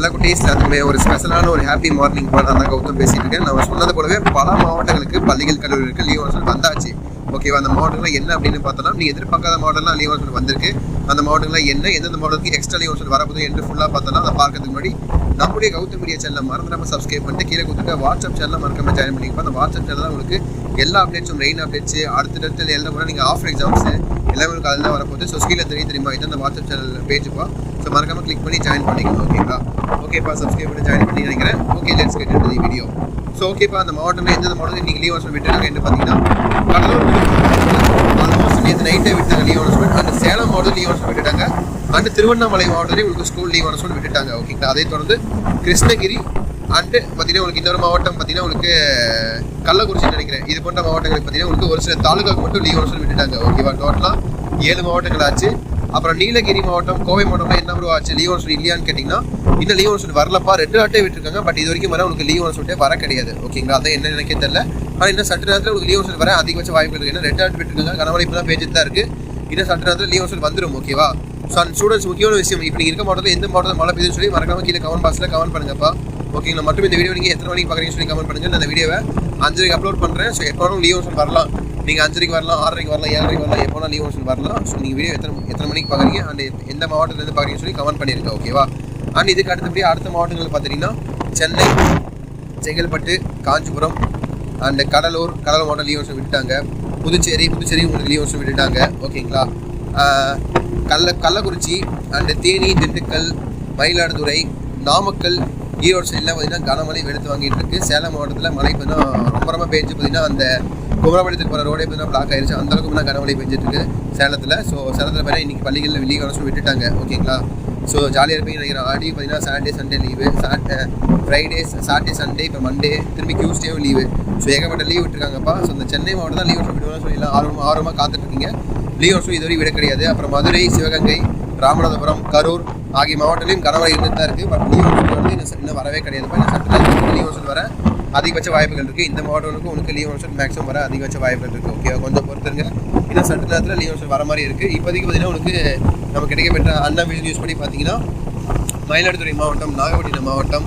சில குட்டீஸ் அதுமே ஒரு ஸ்பெஷலான ஒரு ஹாப்பி மார்னிங் போல நான் கௌதம் பேசிட்டு இருக்கேன். நம்ம சொன்னது போலவே பல மாவட்டங்களுக்கு பள்ளிகள் கல்லூரிகளுக்கு லீவ் சொல்லி வந்தாச்சு. ஓகேவா, அந்த மாவட்டங்கள் என்ன அப்படின்னு பார்த்தோம்னா, நீ எதிர்பார்க்காத மாவட்டம்லாம் லீவ் சொல்லி வந்திருக்கு. அந்த மாவட்டங்கள் என்ன, எந்தெந்த மாவட்டத்துக்கு எக்ஸ்ட்ரா லீவ் சொல்லி வரப்போது என்று ஃபுல்லாக பார்த்தோம்னா அதை பார்க்கறதுக்கு முன்னாடி நம்முடைய கௌதம் மீடியா சேனலை மறந்துடாம சப்ஸ்கிரைப் பண்ணிட்டு கீழே கொடுத்துட்டு வாட்ஸ்அப் சேனலில் மறக்காம ஜாயின் பண்ணிப்போம். அந்த வாட்ஸ்அப் சேனல் உங்களுக்கு எல்லா அப்டேட்ஸும், ரெயின் அப்டேட்ஸ், அடுத்தடுத்து எல்லாம் கூட நீங்கள் ஆஃபர் எக்ஸாம்ஸ் எல்லாமே உங்களுக்கு அதில் தான் வரப்போகுது. ஸோ ஸ்கீல தெரியுமா இது அந்த வாட்ஸ்அப் சேனல் பேஜுப்பா. ஸோ மறக்காமல் கிளிக் பண்ணி ஜாயின் பண்ணிக்கணும். ஓகேங்களா, ஓகேப்பா, சப்ஸ்கிரைப் பண்ணி ஜாயின் பண்ணி நினைக்கிறேன். Okay, let's get into the video. So ஓகேப்பா, அந்த மாவட்டத்தில் எந்தெந்த மாவட்டத்தில் நீங்கள் லீவ் சொல்லி விட்டுருக்காங்க என்ன பார்த்தீங்கன்னா, கடலூர் ஆல்மோஸ்ட் நேற்று நைட்டே விட்டாங்க லீவ் அனௌன்ஸ்மெண்ட். அந்த சேலம் மாவட்டத்தில் லீவ் அனௌன்ஸ்மெண்ட் விட்டுட்டாங்க. அண்ட் திருவண்ணாமலை மாவட்டத்திலே உங்களுக்கு ஸ்கூல் லீவ் அனௌன்ஸ்மெண்ட் விட்டுட்டாங்க. ஓகேங்களா, அதை தொடர்ந்து கிருஷ்ணகிரி அண்டு பார்த்தீங்கன்னா உங்களுக்கு இன்னொரு மாவட்டம் பார்த்தீங்கன்னா உங்களுக்கு கள்ளக்குறிச்சி நினைக்கிறேன். இது போன்ற மாவட்டங்களுக்கு பார்த்தீங்கன்னா உங்களுக்கு ஒரு சில தாலுகாவுக்கு மட்டும் லீவ் அனௌன்ஸ்மெண்ட் விட்டுட்டாங்க. ஓகேவா, டோட்டலாக 7 மாவட்டங்கள் ஆச்சு. அப்புறம் நீலகிரி மாவட்டம், கோவை மாவட்டம்லாம் என்ன ப்ரோ ஆச்சு லீவ் அனௌன்ஸ்மெண்ட் இல்லையான்னு கேட்டிங்கன்னா, இன்னும் லீவ் அனௌன்ஸ்மெண்ட் வரலப்பா, ரெட் அலர்ட்டே விட்டுருக்காங்க. பட் இது வரைக்கும் வர உங்களுக்கு லீவ் அனௌன்ஸ்மெண்ட்டே வர கிடையாது. ஓகேங்களா, அதான் என்ன நினைக்க தெரியல. ஆனால் இன்னும் சட்ட நேரத்தில் உங்களுக்கு லீவ் அனௌன்ஸ்மெண்ட் வர அதிகபட்ச வாய்ப்பு இருக்குது. ஏன்னா ரெட் அலர்ட் விட்டுருக்காங்க, கனமழை இப்போ தான் பேஜிட்டு தான் இருக்குது. இன்னும் சட்ட நேரத்தில் லீவ் அனௌன்ஸ்மெண்ட் வந்துடும். ஓகேவா, ஸோ அந்த ஸ்டூடெண்ட்ஸ் முக்கியமான விஷயம், இப்போ நீங்கள் இருக்க மாவட்டத்தில் எந்த மாவட்டத்தில் மழை பெய்யுதுன்னு சொல்லி மறக்காம கீழே கமெண்ட் பாக்ஸில் கமெண்ட் பண்ணுங்கப்பா. ஓகேங்களா, மற்றும் இந்த வீடியோ நீங்கள் எத்தனை மணிக்கு பார்க்குறீங்கன்னு சொல்லி கமெண்ட் பண்ணுங்கள். நான் அந்த வீடியோவை 5:30 அப்லோட் பண்ணுறேன். ஸோ எப்போவும் லீவ் அனௌன்ஸ்மெண்ட் வரலாம். நீங்கள் 5:30 வரலாம், 6:30 வரலாம், 7:30 வரலாம், எப்போனா லீவ் அனௌன்ஸ்மெண்ட் வரலாம். ஸோ நீங்கள் வீடியோ எத்தனை மணிக்கு பார்க்குறீங்க அண்ட் எந்த மாவட்டத்துலேருந்து பார்க்குறீங்கன்னு சொல்லி கமெண்ட் பண்ணியிருங்க. ஓகேவா, அண்ட் இதுக்கு அடுத்தபடி அடுத்த மாவட்டங்கள் பார்த்தீங்கன்னா சென்னை, செங்கல்பட்டு, காஞ்சிபுரம் அண்ட் கடலூர் மாவட்டம் லீவ் அனௌன்ஸ்மெண்ட் விட்டுட்டாங்க. புதுச்சேரி உங்களுக்கு லீவ் அனௌன்ஸ்மெண்ட் விட்டுட்டாங்க. ஓகேங்களா, கள்ளக்குறிச்சி அண்டு தேனி, திண்டுக்கல், மயிலாடுதுறை, நாமக்கல், ஈரோடு சைடில் பார்த்தீங்கன்னா கனமழை வெளுத்து வாங்கிட்டு இருக்கு. சேலம் மாவட்டத்தில் மழை பார்த்தீங்கன்னா ரொம்ப பெஞ்சு பார்த்தீங்கன்னா அந்த குமரபாளையத்துக்கு போகிற ரோடே பார்த்தீங்கன்னா பிளாக் ஆயிடுச்சு. அந்தளவுக்கு பார்த்தீங்கன்னா கனமழை பெஞ்சிட்டு இருக்கு சேலத்தில். ஸோ சேலத்தில் பார்த்தீங்கன்னா இன்றைக்கி பள்ளிகளில் லீவ் அனௌன்ஸ்மெண்ட் விட்டுட்டாங்க. ஓகேங்களா, ஸோ ஜாலியாக இருப்பீங்க நினைக்கிறேன். ஆடி பார்த்தீங்கன்னா Saturday Sunday leave, Friday, Saturday Sunday, இப்போ மண்டே, திரும்பி டியூஸ்டேவும் லீவு. ஸோ ஏகப்பட்ட லீவ் விட்டுருக்காங்கப்பா. ஸோ இந்த சென்னை மாவட்டம் தான் லீவ் விடுவாங்க சொல்லலாம் ஆர்வமாக காத்துட்ருக்கீங்க. லீவ் அனௌன்ஸ்மெண்ட் இதுவரை விட கிடையாது. அப்புறம் மதுரை, சிவகங்கை, ராமநாதபுரம், கரூர் ஆகிய மாவட்டத்திலையும் கனமழை இருந்துட்டு தான் இருக்குது. பட் லீவ் அனௌன்ஸ்மெண்ட் வந்து இன்னும் வரவே கிடையாது. இப்போ சட்டத்தில் லீவ் அனௌன்ஸ்மெண்ட் வர அதிகபட்ச வாய்ப்புகள் இருக்குது. இந்த மாவட்டங்களுக்கு உங்களுக்கு லீவ் அனௌன்ஸ்மெண்ட் மேக்ஸிமம் வர அதிகபட்ச வாய்ப்புகள் இருக்குது. ஓகே, கொஞ்சம் பொறுத்துருங்க. இன்னும் சட்ட நேரத்தில் லீவ் அனௌன்ஸ்மெண்ட் வர மாதிரி இருக்குது. இப்போதைக்கு பார்த்தீங்கன்னா உங்களுக்கு நம்ம கிடைக்கப்பட்ட அண்ணா விஷயம் யூஸ் பண்ணி பார்த்தீங்கன்னா மயிலாடுதுறை மாவட்டம், நாகப்பட்டினம் மாவட்டம்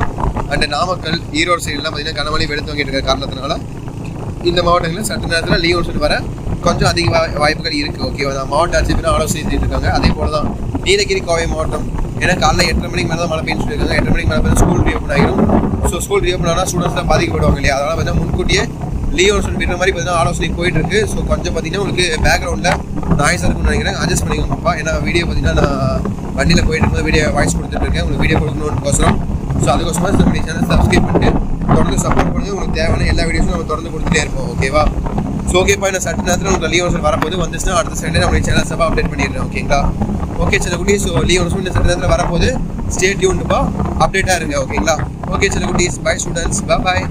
அண்ட் நாமக்கல், ஈரோடு சைடெலாம் பார்த்தீங்கன்னா கனமழை வெளுத்து வாங்கிட்டு இருக்க காரணத்தினால இந்த மாவட்டங்களில் சட்ட நேரத்தில் லீவ் அனௌன்ஸ்மெண்ட் வர கொஞ்சம் அதிக வாய்ப்புகள் இருக்குது. ஓகேவா, நான் மாவட்ட ஆட்சியர் ஆலோசனை செஞ்சுட்டு இருக்காங்க. அதே போல தான் நீலகிரி, கோவை மாவட்டம். ஏன்னா காலைல 8:30 மணிக்கு மேலே தான் மழை பெய்யுன்னு சொல்லியிருக்காங்க. 8:30 மணிக்கு மேலே பார்த்தா ஸ்கூல் ரீஓப்பன் ஆகிடும். ஸோ ஸ்கூல் ரீஓப்பன் ஆனால் ஸ்டூடெண்ட்ஸ்லாம் பாதிக்கப்படுவாங்க இல்லையா, அதனால் பார்த்தீங்கன்னா முன்கூட்டியே லீவ் அனௌன்ஸ்மெண்ட் விடுற மாதிரி பார்த்தீங்கன்னா ஆலோசனை போயிட்டு இருக்கு. ஸோ கொஞ்சம் பார்த்தீங்கன்னா உங்களுக்கு பேக்ரவுண்டில் நாய்ஸாக இருக்குன்னு நினைக்கிறேன், அட்ஜஸ்ட் பண்ணிக்கோங்கப்பா. ஏன்னா வீடியோ பார்த்தீங்கன்னா நான் வண்டியில் போயிட்டு இருக்கும்போது வீடியோ வாய்ஸ் கொடுத்துட்டு இருக்கேன், உங்களுக்கு வீடியோ கொடுக்கணும்னுக்கோசரம். ஸோ அதுக்கோசமாக நம்மளுடைய சேனல் சப்ஸ்கிரைப் பண்ணிட்டு தொடர்ந்து சப்போர்ட் பண்ணுங்க. உங்களுக்கு தேவையான எல்லா வீடியோஸும் நம்ம தொடர்ந்து கொடுத்துட்டே இருப்போம். ஓகேவா, ஸோ ஓகேப்பா, என்ன சட்ட நேரத்தில் உங்களுக்கு லீவ் அனௌன்ஸ்மெண்ட் வரப்போது வந்துச்சுன்னா அடுத்த சண்டே நம்மளுடைய சேனல் சப்பா அப்டேட் பண்ணிடுறேன். ஓகேங்களா, ஓகே சில குட்டீஸ், ஸோ லீவ் அனௌன்ஸ்மெண்ட் சட்ட நேரத்தில் வரப்போது ஸ்டே டியூன்டுப்பா, அப்டேட்டாக இருங்க. ஓகேங்களா, ஓகே சில குட்டீஸ், பை ஸ்டூடெண்ட்ஸ், பாய்.